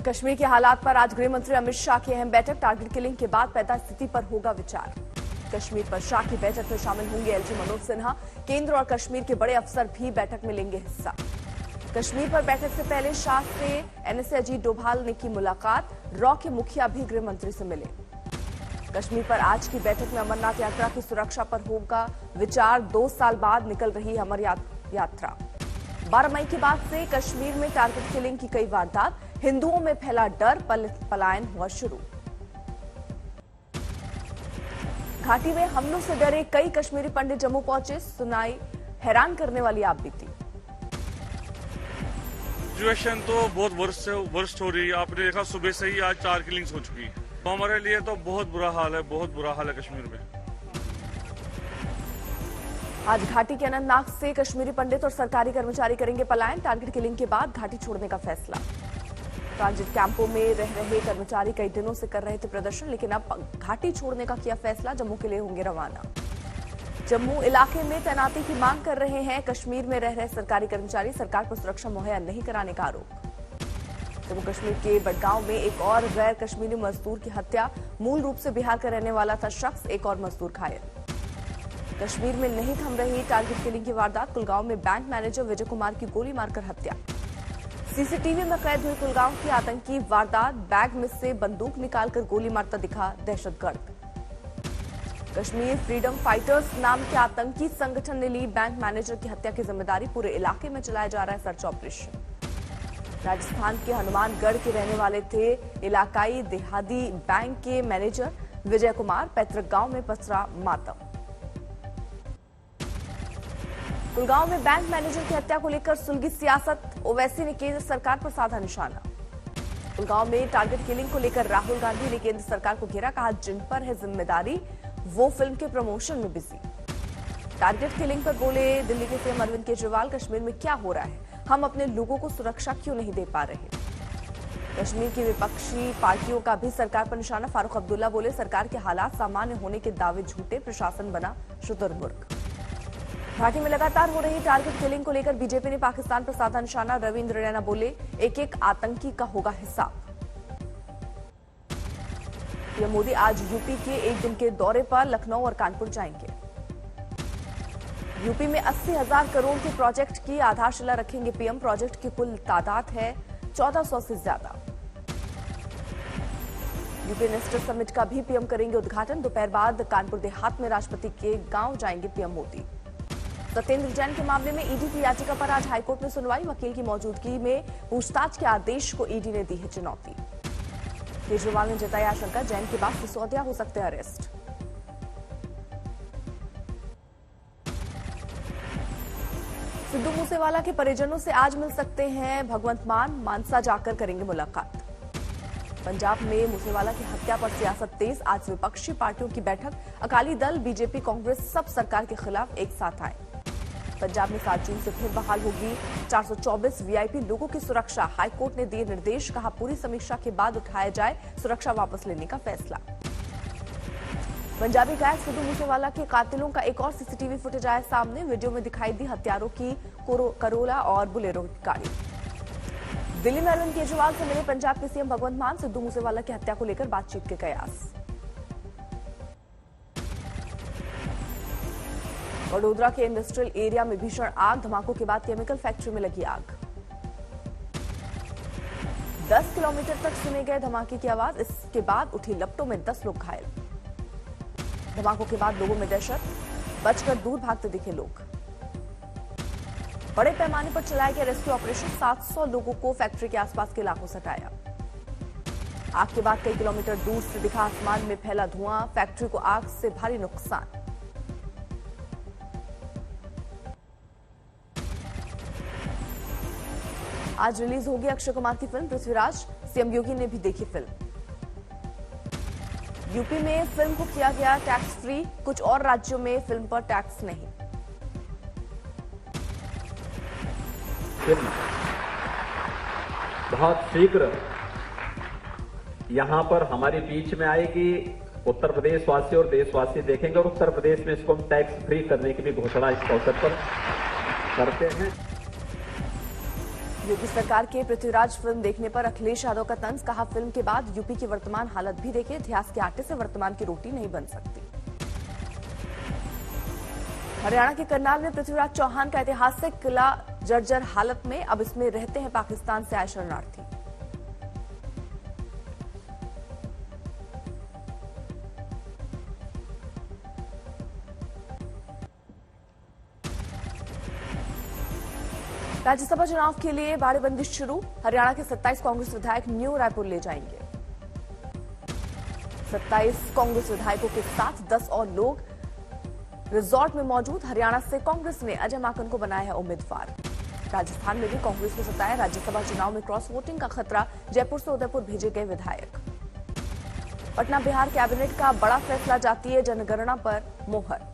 कश्मीर के हालात पर आज गृह मंत्री अमित शाह की अहम बैठक। टारगेट किलिंग के बाद पैदा स्थिति पर होगा विचार। कश्मीर पर शाह की बैठक में शामिल होंगे एलजी मनोज सिन्हा। केंद्र और कश्मीर के बड़े अफसर भी बैठक में लेंगे हिस्सा। कश्मीर पर बैठक से पहले शाह से एनएसए अजीत डोभाल ने की मुलाकात। रॉ के मुखिया भी गृह मंत्री से मिले। कश्मीर पर आज की बैठक में अमरनाथ यात्रा की सुरक्षा पर होगा विचार। 2 साल बाद निकल रही अमर यात्रा। 12 मई के बाद से कश्मीर में टारगेट किलिंग की कई वारदात। हिंदुओं में फैला डर, पलायन हुआ शुरू। घाटी में हमलों से डरे कई कश्मीरी पंडित जम्मू पहुंचे। सुनाई हैरान करने वाली आप बीती। सिचुएशन तो बहुत वर्स्ट हो रही है। आपने देखा सुबह से ही आज 4 किलिंग्स हो चुकी है। तो हमारे लिए तो बहुत बुरा हाल है, बहुत बुरा हाल है कश्मीर में। आज घाटी के अनंतनाग से कश्मीरी पंडित और सरकारी कर्मचारी करेंगे पलायन। टारगेट किलिंग के बाद घाटी छोड़ने का फैसला। ट्रांजिट कैंपों में रह रहे कर्मचारी कई दिनों से कर रहे थे प्रदर्शन, लेकिन अब घाटी छोड़ने का किया फैसला। जम्मू के लिए होंगे रवाना। जम्मू इलाके में तैनाती की मांग कर रहे हैं कश्मीर में रह रहे सरकारी कर्मचारी। सरकार को सुरक्षा मुहैया नहीं कराने का आरोप। जम्मू कश्मीर के बडगांव में एक और गैर कश्मीरी मजदूर की हत्या। मूल रूप से बिहार का रहने वाला था शख्स। एक और मजदूर घायल। कश्मीर में नहीं थम रही टारगेट किलिंग की वारदात। कुलगांव में बैंक मैनेजर विजय कुमार की गोली मारकर हत्या। सीसीटीवी में कैद हुई कुलगांव की आतंकी वारदात। बैग में से बंदूक निकालकर गोली मारता दिखा दहशतगर्द। कश्मीर फ्रीडम फाइटर्स नाम के आतंकी संगठन ने ली बैंक मैनेजर की हत्या की जिम्मेदारी। पूरे इलाके में चलाया जा रहा है सर्च ऑपरेशन। राजस्थान के हनुमानगढ़ के रहने वाले थे इलाकाई देहाती बैंक के मैनेजर विजय कुमार। पैतृक गांव में पसरा मातम। कुलगांव में बैंक मैनेजर की हत्या को लेकर सुलगी सियासत। ओवैसी ने केंद्र सरकार पर साधा निशाना। कुलगांव में टारगेट किलिंग को लेकर राहुल गांधी ने केंद्र सरकार को घेरा। कहा जिन पर है जिम्मेदारी वो फिल्म के प्रमोशन में बिजी। टारगेट किलिंग पर बोले दिल्ली के सीएम अरविंद केजरीवाल। कश्मीर में क्या हो रहा है, हम अपने लोगों को सुरक्षा क्यों नहीं दे पा रहे। कश्मीर की विपक्षी पार्टियों का भी सरकार पर निशाना। फारूक अब्दुल्ला बोले सरकार के हालात सामान्य होने के दावे झूठे, प्रशासन बना शुतुरमुर्ग। घाटी में लगातार हो रही टारगेट किलिंग को लेकर बीजेपी ने पाकिस्तान पर साधा निशाना। रविंद्र रैना बोले एक एक आतंकी का होगा हिसाब। पीएम मोदी आज यूपी के एक दिन के दौरे पर लखनऊ और कानपुर जाएंगे। यूपी में 80,000 करोड़ के प्रोजेक्ट की आधारशिला रखेंगे पीएम। प्रोजेक्ट की कुल तादाद है 1400 से ज्यादा। यूपी इन्वेस्टर समिट का भी पीएम करेंगे उद्घाटन। दोपहर बाद कानपुर देहात में राष्ट्रपति के गांव जाएंगे पीएम मोदी। सत्येंद्र जैन के मामले में ईडी की याचिका पर आज हाईकोर्ट में सुनवाई। वकील की मौजूदगी में पूछताछ के आदेश को ईडी ने दी है चुनौती। केजरीवाल ने जताई आशंका जैन के बाद सिसोदिया हो सकते हैं अरेस्ट। सिद्धू मूसेवाला के परिजनों से आज मिल सकते हैं भगवंत मान। मानसा जाकर करेंगे मुलाकात। पंजाब में मूसेवाला की हत्या पर सियासत तेज। आज विपक्षी पार्टियों की बैठक। अकाली दल, बीजेपी, कांग्रेस सब सरकार के खिलाफ एक साथ आए। पंजाब में 7 जून से फिर बहाल होगी 424 वीआईपी लोगों की सुरक्षा। हाईकोर्ट ने दिए निर्देश। कहा पूरी समीक्षा के बाद उठाया जाए सुरक्षा वापस लेने का फैसला। पंजाबी गायक सिद्धू मूसेवाला के कातिलों का एक और सीसीटीवी फुटेज आया सामने। वीडियो में दिखाई दी हत्यारों की करोला और बुलेरो गाड़ी। दिल्ली में अरविंद केजरीवाल से मिले पंजाब के सीएम भगवंत मान। सिद्धू मूसेवाला की हत्या को लेकर बातचीत के कयास। वडोदरा के इंडस्ट्रियल एरिया में भीषण आग। धमाकों के बाद केमिकल फैक्ट्री में लगी आग। 10 किलोमीटर तक सुने गए धमाके की आवाज। इसके बाद उठी लपटों में 10 लोग घायल। धमाकों के बाद लोगों में दहशत। बचकर दूर भागते दिखे लोग। बड़े पैमाने पर चलाया गया रेस्क्यू ऑपरेशन। 700 लोगों को फैक्ट्री के आसपास के इलाकों से हटाया। आग के बाद कई किलोमीटर दूर से दिखा आसमान में फैला धुआं। फैक्ट्री को आग से भारी नुकसान। आज रिलीज होगी अक्षय कुमार की फिल्म पृथ्वीराज। सीएम योगी ने भी देखी फिल्म। यूपी में फिल्म को किया गया टैक्स फ्री। कुछ और राज्यों में फिल्म पर टैक्स नहीं। फिल्म बहुत शीघ्र यहां पर हमारे बीच में आएगी। उत्तर प्रदेश वासी और देशवासी देखेंगे और उत्तर प्रदेश में इसको हम टैक्स फ्री करने की भी घोषणा इस अवसर पर करते हैं। योगी सरकार के पृथ्वीराज फिल्म देखने पर अखिलेश यादव का तंज, कहा फिल्म के बाद यूपी की वर्तमान हालत भी देखे, इतिहास के आटे से वर्तमान की रोटी नहीं बन सकती। हरियाणा के करनाल में पृथ्वीराज चौहान का ऐतिहासिक किला जर्जर हालत में, अब इसमें रहते हैं पाकिस्तान से आए शरणार्थी। राज्यसभा चुनाव के लिए बाड़ेबंदी शुरू, हरियाणा के 27 कांग्रेस विधायक न्यू रायपुर ले जाएंगे। 27 कांग्रेस विधायकों के साथ 10 और लोग रिजॉर्ट में मौजूद। हरियाणा से कांग्रेस ने अजय माकन को बनाया है उम्मीदवार। राजस्थान में भी कांग्रेस को सताया राज्यसभा चुनाव में क्रॉस वोटिंग का खतरा, जयपुर से उदयपुर भेजे गए विधायक। पटना बिहार कैबिनेट का बड़ा फैसला, जातीय जनगणना पर मोहर।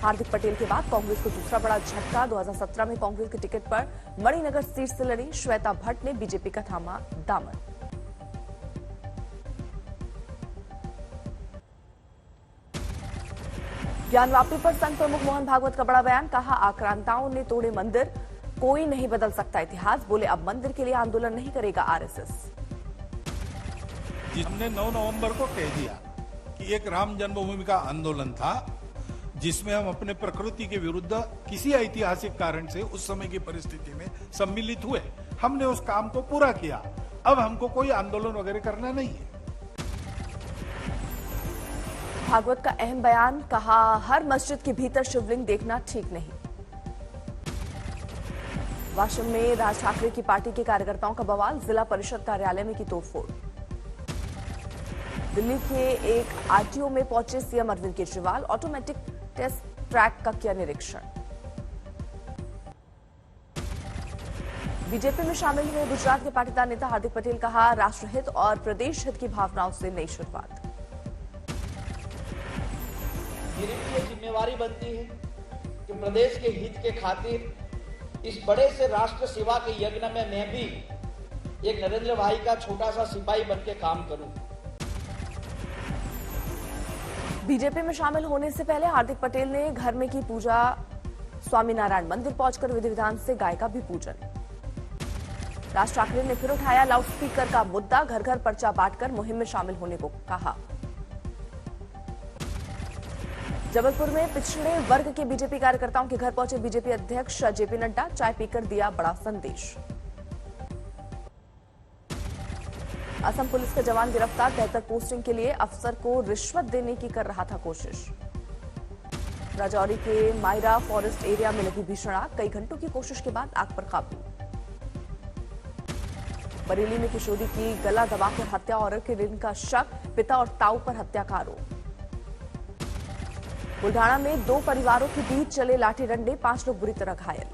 हार्दिक पटेल के बाद कांग्रेस को दूसरा बड़ा झटका, 2017 में कांग्रेस के टिकट पर मणिनगर सीट से लड़ी श्वेता भट्ट ने बीजेपी का थामा दामन। ज्ञानवापी पर संघ प्रमुख मोहन भागवत का बड़ा बयान, कहा आक्रांताओं ने तोड़े मंदिर, कोई नहीं बदल सकता इतिहास, बोले अब मंदिर के लिए आंदोलन नहीं करेगा आरएसएस। हमने 9 नवंबर को कह दिया कि एक राम जन्मभूमि का आंदोलन था जिसमें हम अपने प्रकृति के विरुद्ध किसी ऐतिहासिक कारण से उस समय की परिस्थिति में सम्मिलित हुए। हमने उस काम को पूरा किया, अब हमको कोई आंदोलन वगैरह करना नहीं है। भागवत का अहम बयान, कहा हर मस्जिद के भीतर शिवलिंग देखना ठीक नहीं। वाशिम में राज ठाकरे की पार्टी के कार्यकर्ताओं का बवाल, जिला परिषद कार्यालय में की तोड़फोड़। दिल्ली के एक आरटीओ में पहुंचे CM Arvind Kejriwal, automatic test track का किया निरीक्षण। बीजेपी में शामिल हुए गुजरात के पाटीदार नेता हार्दिक पटेल, कहा राष्ट्रहित और प्रदेश हित की भावनाओं से नई शुरुआत। मेरी भी ये जिम्मेवारी बनती है कि प्रदेश के हित के खातिर इस बड़े से राष्ट्र सेवा के यज्ञ में मैं भी एक नरेंद्र भाई का छोटा सा सिपाही बन के काम करूं। बीजेपी में शामिल होने से पहले हार्दिक पटेल ने घर में की पूजा, स्वामीनारायण मंदिर पहुंचकर विधि विधान से गाय का भी पूजन। राज ठाकरे ने फिर उठाया लाउडस्पीकर का मुद्दा, घर घर पर्चा बांटकर मुहिम में शामिल होने को कहा। जबलपुर में पिछड़े वर्ग के बीजेपी कार्यकर्ताओं के घर पहुंचे बीजेपी अध्यक्ष जेपी नड्डा, चाय पीकर दिया बड़ा संदेश। असम पुलिस का जवान गिरफ्तार, बेहतर पोस्टिंग के लिए अफसर को रिश्वत देने की कर रहा था कोशिश। राजौरी के मायरा फॉरेस्ट एरिया में लगी भीषण आग, कई घंटों की कोशिश के बाद आग पर काबू। बरेली में किशोरी की गला दबाकर हत्या, औरत के ऋण का शक, पिता और ताऊ पर हत्या का आरोप। बुल्ढाना में 2 परिवारों के बीच चले लाठी डंडे, 5 लोग बुरी तरह घायल।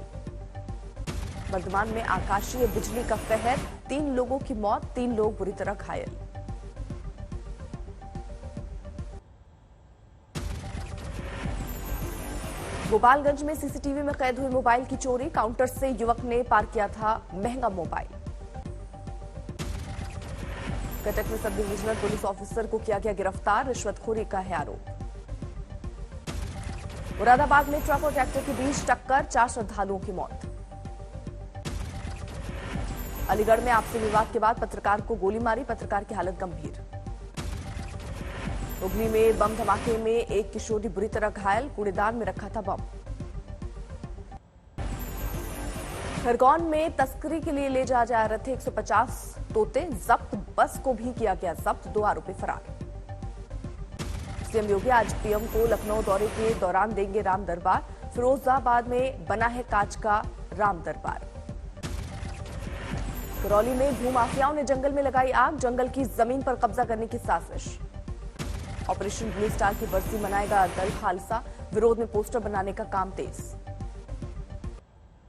वर्धमान में आकाशीय बिजली का कहर, 3 लोगों की मौत, 3 लोग बुरी तरह घायल। गोपालगंज में सीसीटीवी में कैद हुई मोबाइल की चोरी, काउंटर से युवक ने पार किया था महंगा मोबाइल। कटक में सब डिविजनल पुलिस ऑफिसर को किया गया गिरफ्तार, रिश्वतखोरी का है आरोप। मुरादाबाद में ट्रक और ट्रैक्टर के बीच टक्कर, 4 श्रद्धालुओं की मौत। अलीगढ़ में आपसी विवाद के बाद पत्रकार को गोली मारी, पत्रकार की हालत गंभीर। हुगली में बम धमाके में एक किशोरी बुरी तरह घायल, कूड़ेदान में रखा था बम। खरगोन में तस्करी के लिए ले जा रहे थे 150 तोते जब्त, बस को भी किया गया जब्त, 2 आरोपी फरार। सीएम योगी आज पीएम को लखनऊ दौरे के दौरान देंगे राम दरबार, फिरोजाबाद में बना है कांच का राम दरबार। करौली में भूमाफियाओं ने जंगल में लगाई आग, जंगल की जमीन पर कब्जा करने की साजिश। ऑपरेशन ब्लू स्टार की बरसी मनाएगा दल खालसा, विरोध में पोस्टर बनाने का काम तेज।